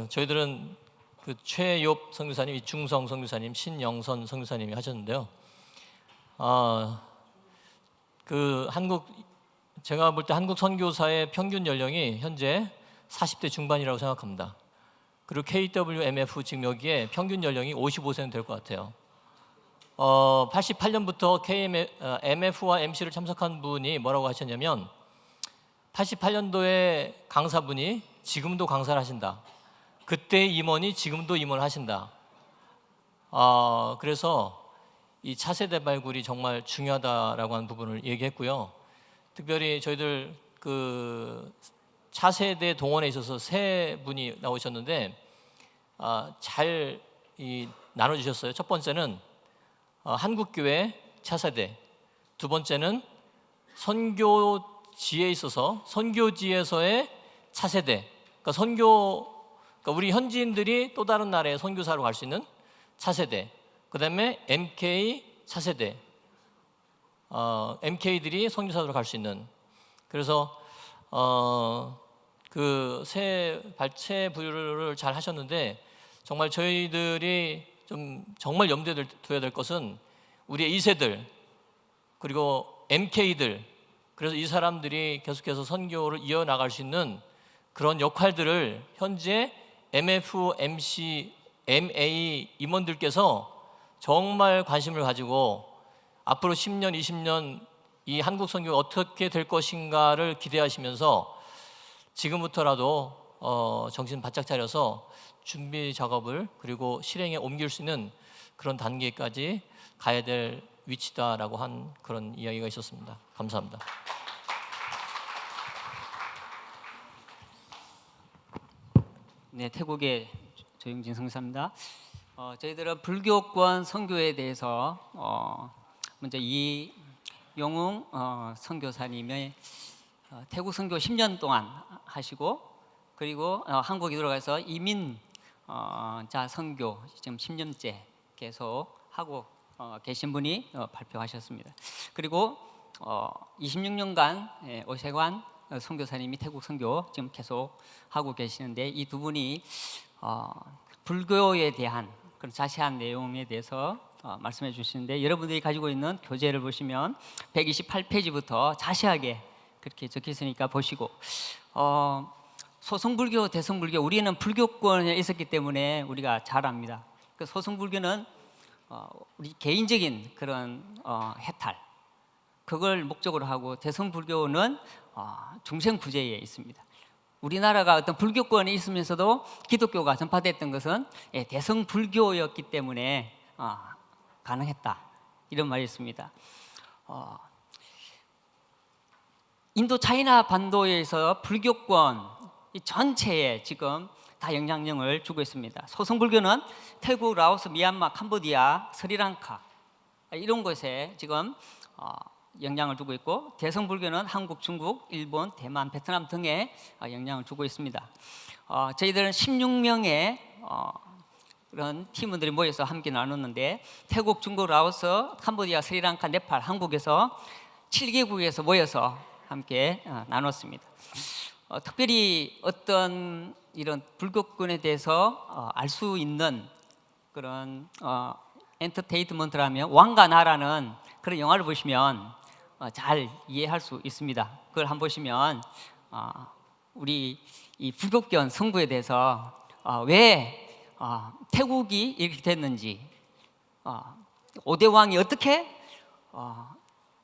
저희들은 그 최욥 선교사님, 이중성 선교사님, 신영선 선교사님이 하셨는데요. 제가 볼 때 한국 선교사의 평균 연령이 현재 40대 중반이라고 생각합니다. 그리고 KWMF 지금 여기에 평균 연령이 55세는 될 것 같아요. 88년부터 MF와 MC를 참석한 분이 뭐라고 하셨냐면 88년도에 강사분이 지금도 강사를 하신다. 그때 임원이 지금도 임원을 하신다. 그래서 이 차세대 발굴이 정말 중요하다라고 하는 부분을 얘기했고요. 특별히 저희들 그 차세대 동원에 있어서 세 분이 나오셨는데 잘 나눠주셨어요. 첫 번째는 한국교회 차세대, 두 번째는 선교지에 있어서 선교지에서의 차세대, 그러니까 우리 현지인들이 또 다른 나라에 선교사로 갈 수 있는 차세대, 그 다음에 MK 차세대, MK들이 선교사로 갈 수 있는. 그래서 그 새 발췌 부류를 잘 하셨는데 정말 저희들이 좀 정말 염두에 둬야 될 것은 우리의 2세들 그리고 MK들, 그래서 이 사람들이 계속해서 선교를 이어나갈 수 있는 그런 역할들을 현재 MF, MC, MA 임원들께서 정말 관심을 가지고 앞으로 10년, 20년 이 한국 선교가 어떻게 될 것인가를 기대하시면서 지금부터라도 정신 바짝 차려서 준비 작업을 그리고 실행에 옮길 수 있는 그런 단계까지 가야 될 위치다라고 한 그런 이야기가 있었습니다. 감사합니다. 네, 태국의 조영진 선교사입니다. 저희들은 불교권 선교에 대해서 먼저 이용웅 선교사님의 태국 선교 10년 동안 하시고 그리고 한국에 들어가서 이민 자 선교 지금 10년째 계속 하고 계신 분이 발표하셨습니다. 그리고 26년간 오세관 선교사님이 태국 선교 지금 계속 하고 계시는데 이 두 분이 불교에 대한 그런 자세한 내용에 대해서 말씀해 주시는데 여러분들이 가지고 있는 교재를 보시면 128페이지부터 자세하게 그렇게 적혀 있으니까 보시고 소승불교, 대승불교, 우리는 불교권에 있었기 때문에 우리가 잘 압니다. 그 소승불교는 우리 개인적인 그런 해탈, 그걸 목적으로 하고, 대승불교는 중생구제에 있습니다. 우리나라가 어떤 불교권에 있으면서도 기독교가 전파됐던 것은 대승불교였기 때문에 가능했다, 이런 말이 있습니다. 인도 차이나 반도에서 불교권 이 전체에 지금 다 영향력을 주고 있습니다. 소승불교는 태국, 라오스, 미얀마, 캄보디아, 스리랑카 이런 곳에 지금 영향을 주고 있고, 대승불교는 한국, 중국, 일본, 대만, 베트남 등에 영향을 주고 있습니다. 저희들은 16명의 그런 팀원들이 모여서 함께 나눴는데, 태국, 중국, 라오스, 캄보디아, 스리랑카, 네팔, 한국에서 7개국에서 모여서 함께 나눴습니다. 특별히 어떤 이런 불교권에 대해서 알 수 있는 그런 엔터테인먼트라면 왕과 나라는 그런 영화를 보시면 잘 이해할 수 있습니다. 그걸 한번 보시면 우리 이 불교권 선구에 대해서 왜 태국이 이렇게 됐는지, 5대 왕이 어떻게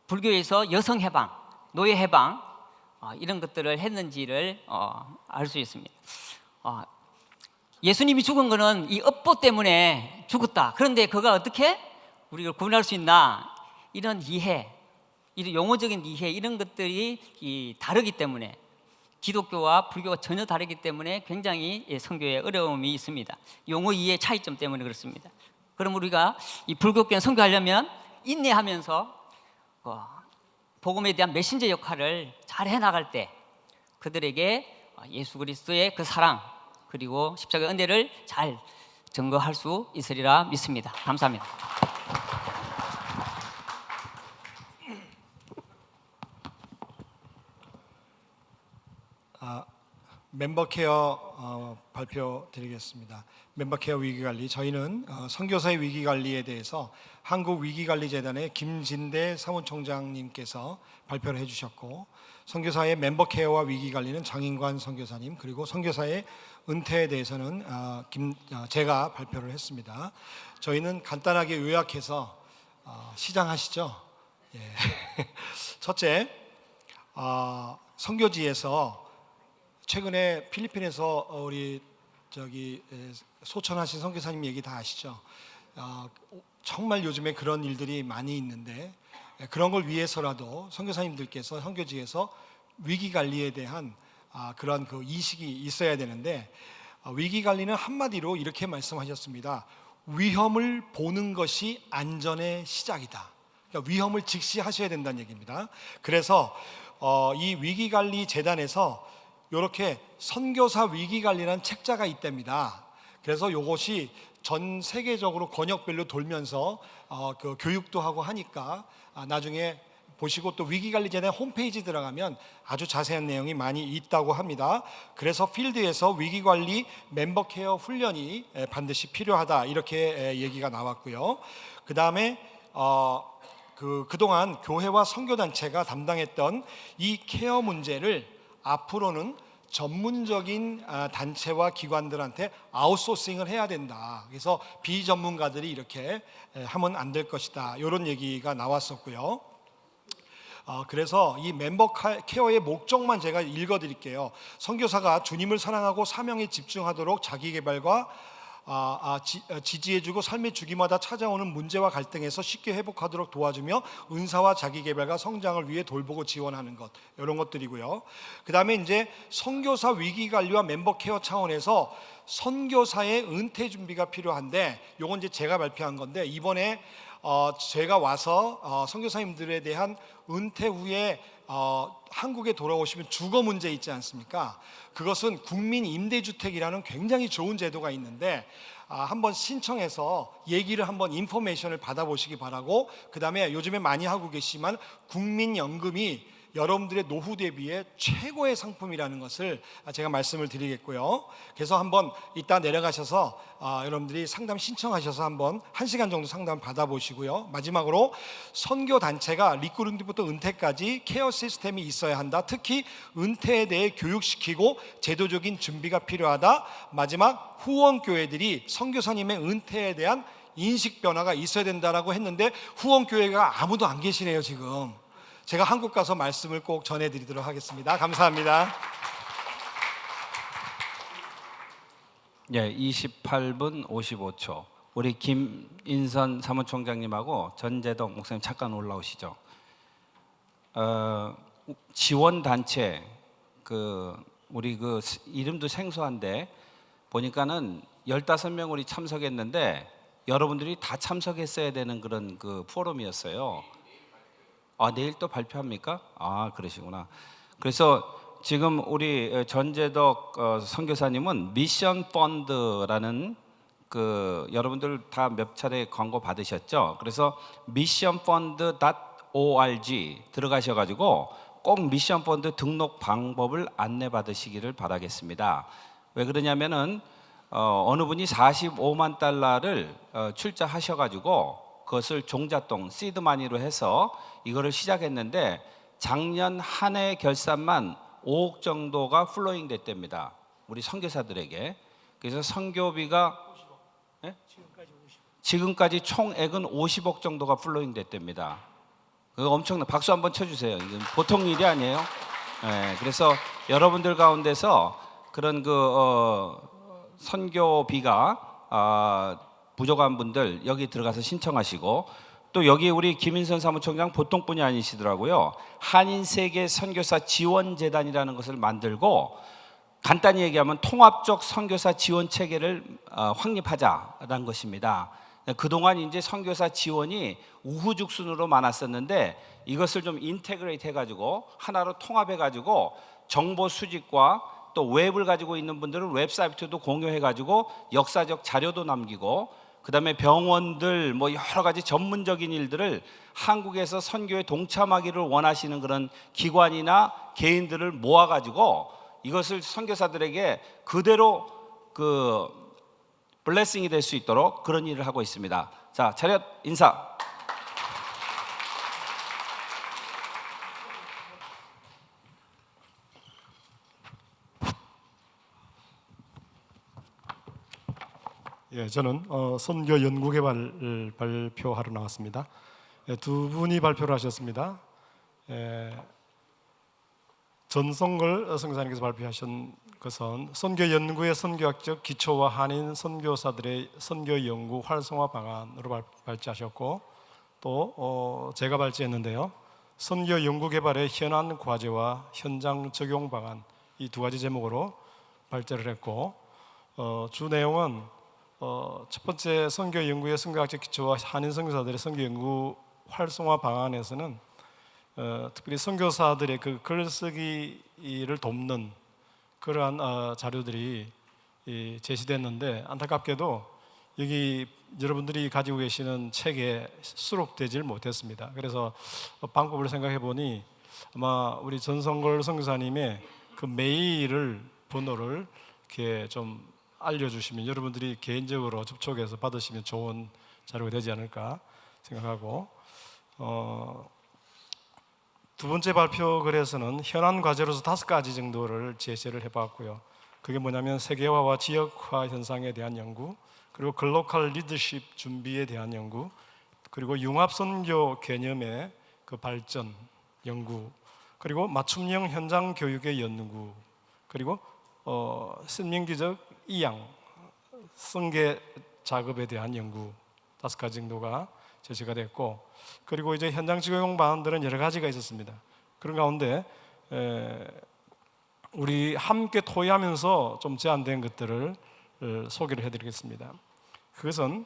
불교에서 여성 해방, 노예 해방 이런 것들을 했는지를 알 수 있습니다. 예수님이 죽은 거는 이 업보 때문에 죽었다. 그런데 그가 어떻게 우리를 구원할 수 있나? 이런 이해, 이런 용어적인 이해, 이런 것들이 다르기 때문에, 기독교와 불교가 전혀 다르기 때문에 굉장히 선교에 어려움이 있습니다. 용어 이해 차이점 때문에 그렇습니다. 그럼 우리가 이 불교권 선교하려면 인내하면서 복음에 대한 메신저 역할을 잘 해나갈 때 그들에게 예수 그리스도의 그 사랑, 그리고 십자가의 은혜를 잘 증거할 수 있으리라 믿습니다. 감사합니다. 멤버 케어 발표 드리겠습니다. 멤버 케어 위기관리, 저희는 선교사의 위기관리에 대해서 한국위기관리재단의 김진대 사무총장님께서 발표를 해주셨고, 선교사의 멤버 케어와 위기관리는 장인관 선교사님, 그리고 선교사의 은퇴에 대해서는 제가 발표를 했습니다. 저희는 간단하게 요약해서 시작하시죠. 예. 첫째, 선교지에서 최근에 필리핀에서 우리 소천하신 선교사님 얘기 다 아시죠? 정말 요즘에 그런 일들이 많이 있는데, 그런 걸 위해서라도 선교사님들께서 선교지에서 위기 관리에 대한 그런 그 인식이 있어야 되는데, 위기 관리는 한마디로 이렇게 말씀하셨습니다. 위험을 보는 것이 안전의 시작이다. 그러니까 위험을 직시하셔야 된다는 얘기입니다. 그래서 이 위기관리 재단에서 이렇게 선교사 위기관리라는 책자가 있답니다. 그래서 이것이 전 세계적으로 권역별로 돌면서 그 교육도 하고 하니까 나중에 보시고, 또 위기관리재단 홈페이지 들어가면 아주 자세한 내용이 많이 있다고 합니다. 그래서 필드에서 위기관리 멤버 케어 훈련이 반드시 필요하다, 이렇게 얘기가 나왔고요. 그 다음에 그동안 교회와 선교단체가 담당했던 이 케어 문제를 앞으로는 전문적인 단체와 기관들한테 아웃소싱을 해야 된다. 그래서 비전문가들이 이렇게 하면 안 될 것이다, 이런 얘기가 나왔었고요. 그래서 이 멤버 케어의 목적만 제가 읽어드릴게요. 선교사가 주님을 사랑하고 사명에 집중하도록 자기개발과 지지해주고 삶의 주기마다 찾아오는 문제와 갈등에서 쉽게 회복하도록 도와주며 은사와 자기개발과 성장을 위해 돌보고 지원하는 것, 이런 것들이고요. 그 다음에 이제 선교사 위기관리와 멤버 케어 차원에서 선교사의 은퇴 준비가 필요한데, 요건 이제 제가 발표한 건데, 이번에 제가 와서 선교사님들에 대한 은퇴 후에 한국에 돌아오시면 주거 문제 있지 않습니까? 그것은 국민 임대주택이라는 굉장히 좋은 제도가 있는데, 한번 신청해서 얘기를 한번 인포메이션을 받아보시기 바라고, 그 다음에 요즘에 많이 하고 계시지만 국민연금이 여러분들의 노후 대비에 최고의 상품이라는 것을 제가 말씀을 드리겠고요. 그래서 한번 이따 내려가셔서 여러분들이 상담 신청하셔서 한번 1시간 정도 상담 받아보시고요. 마지막으로 선교 단체가 리크루트부터 은퇴까지 케어 시스템이 있어야 한다. 특히 은퇴에 대해 교육시키고 제도적인 준비가 필요하다. 마지막 후원 교회들이 선교사님의 은퇴에 대한 인식 변화가 있어야 된다라고 했는데 후원 교회가 아무도 안 계시네요 지금. 제가 한국 가서 말씀을 꼭 전해드리도록 하겠습니다. 감사합니다. 예, 28분 55초. 우리 김인선 사무총장님하고 전재덕 목사님 잠깐 올라오시죠. 지원 단체 우리 이름도 생소한데 보니까는 15명 우리 참석했는데 여러분들이 다 참석했어야 되는 그런 포럼이었어요. 내일 또 발표합니까? 그러시구나. 그래서 지금 우리 전재덕 선교사님은 미션 펀드라는 여러분들 다 몇 차례 광고 받으셨죠? 그래서 missionfund.org 들어가셔가지고 꼭 미션 펀드 등록 방법을 안내 받으시기를 바라겠습니다. 왜 그러냐면은 어느 분이 45만 달러를 출자하셔가지고 그것을 종잣돈 시드마니로 해서 이거를 시작했는데 작년 한 해 결산만 5억 정도가 플로잉 됐답니다. 우리 선교사들에게. 그래서 선교비가 지금까지 총액은 50억 정도가 플로잉 됐답니다. 그거 엄청나. 박수 한번 쳐주세요. 이건 보통 일이 아니에요. 네, 그래서 여러분들 가운데서 그런 선교비가 부족한 분들 여기 들어가서 신청하시고, 또 여기 우리 김인선 사무총장 보통 분이 아니시더라고요. 한인세계 선교사 지원재단이라는 것을 만들고 간단히 얘기하면 통합적 선교사 지원 체계를 확립하자라는 것입니다. 그동안 이제 선교사 지원이 우후죽순으로 많았었는데 이것을 좀 인테그레이트 해가지고 하나로 통합해가지고 정보 수집과 또 웹을 가지고 있는 분들은 웹사이트도 공유해가지고 역사적 자료도 남기고, 그 다음에 병원들 뭐 여러 가지 전문적인 일들을 한국에서 선교에 동참하기를 원하시는 그런 기관이나 개인들을 모아가지고 이것을 선교사들에게 그대로 블레싱이 될 수 있도록 그런 일을 하고 있습니다. 자, 차렷 인사. 예, 저는 선교 연구개발을 발표하러 나왔습니다. 두 분이 발표를 하셨습니다. 전성걸 선교사님께서 발표하신 것은 선교 연구의 선교학적 기초와 한인 선교사들의 선교 연구 활성화 방안으로 발제하셨고, 또 제가 발제했는데요. 선교 연구 개발의 현안 과제와 현장 적용 방안, 이 두 가지 제목으로 발제를 했고, 주 내용은 첫 번째 선교 연구의 선교학적 기초와 한인 선교사들의 선교 연구 활성화 방안에서는 특별히 선교사들의 그 글쓰기를 돕는 그러한 자료들이 제시됐는데, 안타깝게도 여기 여러분들이 가지고 계시는 책에 수록되질 못했습니다. 그래서 방법을 생각해 보니 아마 우리 전성걸 선교사님의 그 메일 번호를 이렇게 좀 알려주시면 여러분들이 개인적으로 접촉해서 받으시면 좋은 자료가 되지 않을까 생각하고, 두 번째 발표 글에서는 현안 과제로서 5가지 정도를 제시를 해봤고요. 그게 뭐냐면 세계화와 지역화 현상에 대한 연구, 그리고 글로컬 리더십 준비에 대한 연구, 그리고 융합선교 개념의 그 발전 연구, 그리고 맞춤형 현장 교육의 연구, 그리고 신민기적 이양 성계 작업에 대한 연구 5가지 정도가 제시가 됐고, 그리고 이제 현장 적용 방안들은 여러 가지가 있었습니다. 그런 가운데 우리 함께 토의하면서 좀 제안된 것들을 소개를 해드리겠습니다. 그것은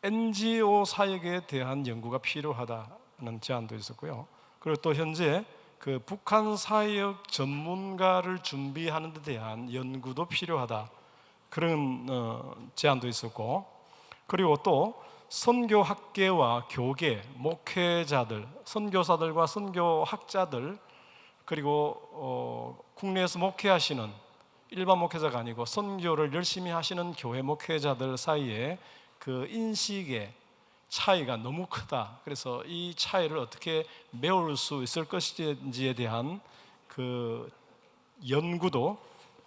NGO 사역에 대한 연구가 필요하다는 제안도 있었고요. 그리고 또 현재 그 북한 사역 전문가를 준비하는 데 대한 연구도 필요하다, 그런 제안도 있었고, 그리고 또 선교학계와 교계, 목회자들, 선교사들과 선교학자들, 그리고 국내에서 목회하시는 일반 목회자가 아니고 선교를 열심히 하시는 교회 목회자들 사이에 그 인식의 차이가 너무 크다. 그래서 이 차이를 어떻게 메울 수 있을 것인지에 대한 그 연구도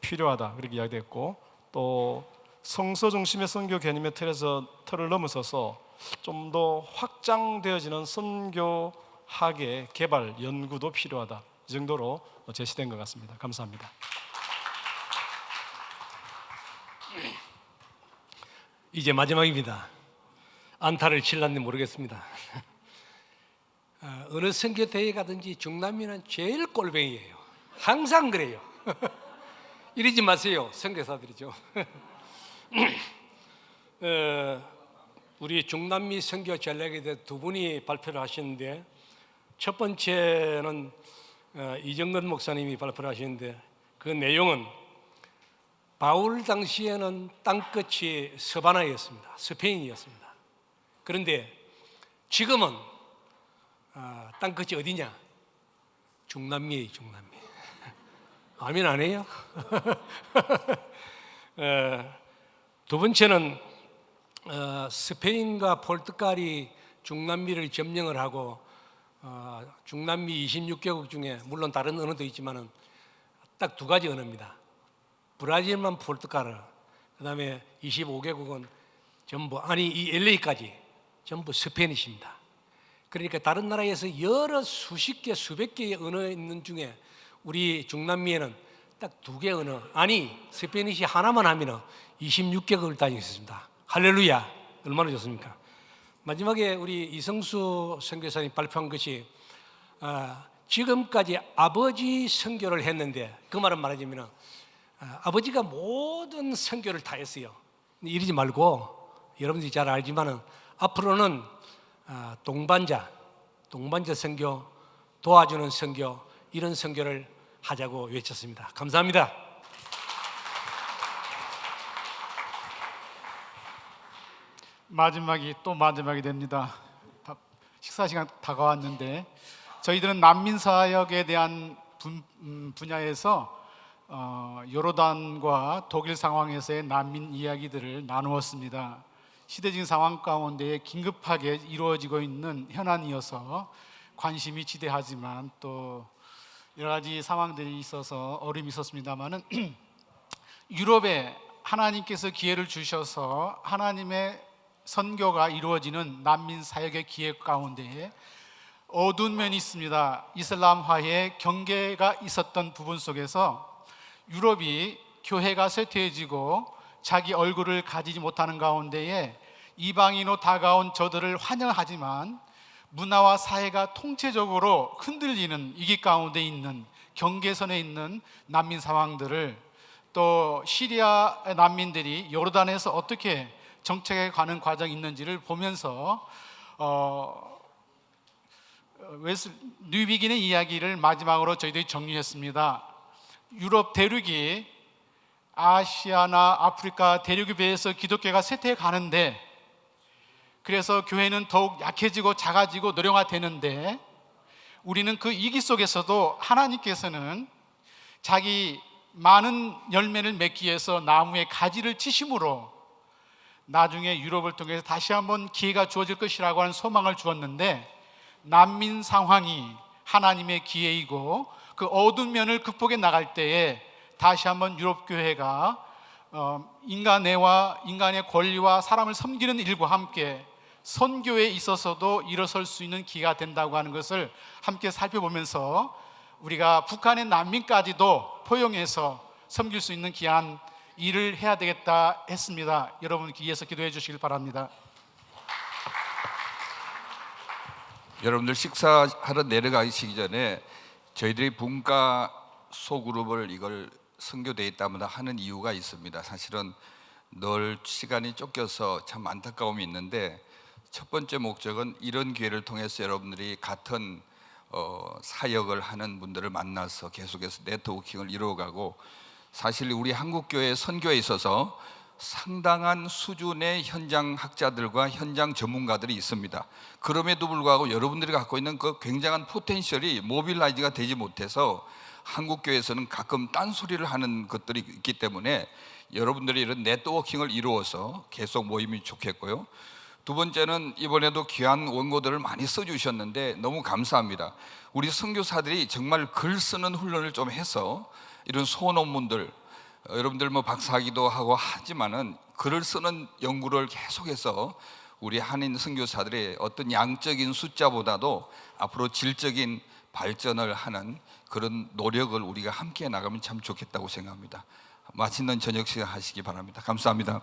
필요하다. 그렇게 이야기됐고, 또 성서 중심의 선교 개념의 틀을 넘어서서 좀 더 확장되어지는 선교학의 개발 연구도 필요하다. 이 정도로 제시된 것 같습니다. 감사합니다. 이제 마지막입니다. 안타를 칠랐는지 모르겠습니다. 어느 선교 대회 가든지 중남미는 제일 꼴뱅이에요. 항상 그래요. 이러지 마세요. 선교사들이죠. 우리 중남미 선교 전략에 대해 두 분이 발표를 하시는데, 첫 번째는 이정근 목사님이 발표를 하시는데, 그 내용은 바울 당시에는 땅끝이 서바나였습니다. 스페인이었습니다. 그런데 지금은 땅끝이 어디냐? 중남미예요. 중남미. 아멘 안 해요? 두 번째는 스페인과 포르투갈이 중남미를 점령을 하고 중남미 26개국 중에 물론 다른 언어도 있지만은 딱 두 가지 언어입니다. 브라질만 포르투갈어, 그다음에 25개국은 전부 이 LA까지 전부 스페니시입니다. 그러니까 다른 나라에서 여러 수십 개, 수백 개의 언어 있는 중에 우리 중남미에는 딱 두 개 언어, 스페니시 하나만 하면 26개국을 다니고 있습니다. 할렐루야! 얼마나 좋습니까? 마지막에 우리 이성수 선교사님 발표한 것이 지금까지 아버지 선교를 했는데, 그 말은 말하자면 아버지가 모든 선교를 다 했어요. 이러지 말고 여러분들이 잘 알지만은 앞으로는 동반자 선교, 도와주는 선교, 이런 선교를 하자고 외쳤습니다. 감사합니다. 마지막이 됩니다. 식사 시간 다가왔는데, 저희들은 난민 사역에 대한 분야에서 요르단과 독일 상황에서의 난민 이야기들을 나누었습니다. 시대적인 상황 가운데 긴급하게 이루어지고 있는 현안이어서 관심이 지대하지만 또 여러 가지 상황들이 있어서 어려움이 있었습니다만은 유럽에 하나님께서 기회를 주셔서 하나님의 선교가 이루어지는 난민 사역의 기회 가운데 어두운 면이 있습니다. 이슬람화의 경계가 있었던 부분 속에서 유럽이 교회가 쇠퇴해지고 자기 얼굴을 가지지 못하는 가운데에 이방인으로 다가온 저들을 환영하지만 문화와 사회가 통체적으로 흔들리는 위기 가운데 있는 경계선에 있는 난민 상황들을, 또 시리아 난민들이 요르단에서 어떻게 정착해 가는 과정이 있는지를 보면서 뉴비긴의 이야기를 마지막으로 저희들이 정리했습니다. 유럽 대륙이 아시아나 아프리카 대륙에 비해서 기독교가 쇠퇴해 가는데, 그래서 교회는 더욱 약해지고 작아지고 노령화되는데, 우리는 그 위기 속에서도 하나님께서는 자기 많은 열매를 맺기 위해서 나무에 가지를 치심으로 나중에 유럽을 통해서 다시 한번 기회가 주어질 것이라고 하는 소망을 주었는데, 난민 상황이 하나님의 기회이고 그 어두운 면을 극복해 나갈 때에 다시 한번 유럽 교회가 인간애와 인간의 권리와 사람을 섬기는 일과 함께 선교에 있어서도 일어설 수 있는 기회가 된다고 하는 것을 함께 살펴보면서 우리가 북한의 난민까지도 포용해서 섬길 수 있는 귀한 일을 해야 되겠다 했습니다. 여러분 위해서 기도해 주시길 바랍니다. 여러분들 식사하러 내려가시기 전에 저희들이 분과 소그룹을 이걸 선교대회 때마다 하는 이유가 있습니다. 사실은 늘 시간이 쫓겨서 참 안타까움이 있는데, 첫 번째 목적은 이런 기회를 통해서 여러분들이 같은 사역을 하는 분들을 만나서 계속해서 네트워킹을 이루어가고, 사실 우리 한국교회 선교에 있어서 상당한 수준의 현장 학자들과 현장 전문가들이 있습니다. 그럼에도 불구하고 여러분들이 갖고 있는 그 굉장한 포텐셜이 모빌라이즈가 되지 못해서 한국 교회에서는 가끔 딴소리를 하는 것들이 있기 때문에 여러분들이 이런 네트워킹을 이루어서 계속 모임이 좋겠고요. 두 번째는 이번에도 귀한 원고들을 많이 써주셨는데 너무 감사합니다. 우리 선교사들이 정말 글 쓰는 훈련을 좀 해서 이런 소논문들, 여러분들 뭐 박사학위도 하고 하지만은 글을 쓰는 연구를 계속해서 우리 한인 선교사들의 어떤 양적인 숫자보다도 앞으로 질적인 발전을 하는 그런 노력을 우리가 함께 나가면 참 좋겠다고 생각합니다. 맛있는 저녁 시간 하시기 바랍니다. 감사합니다.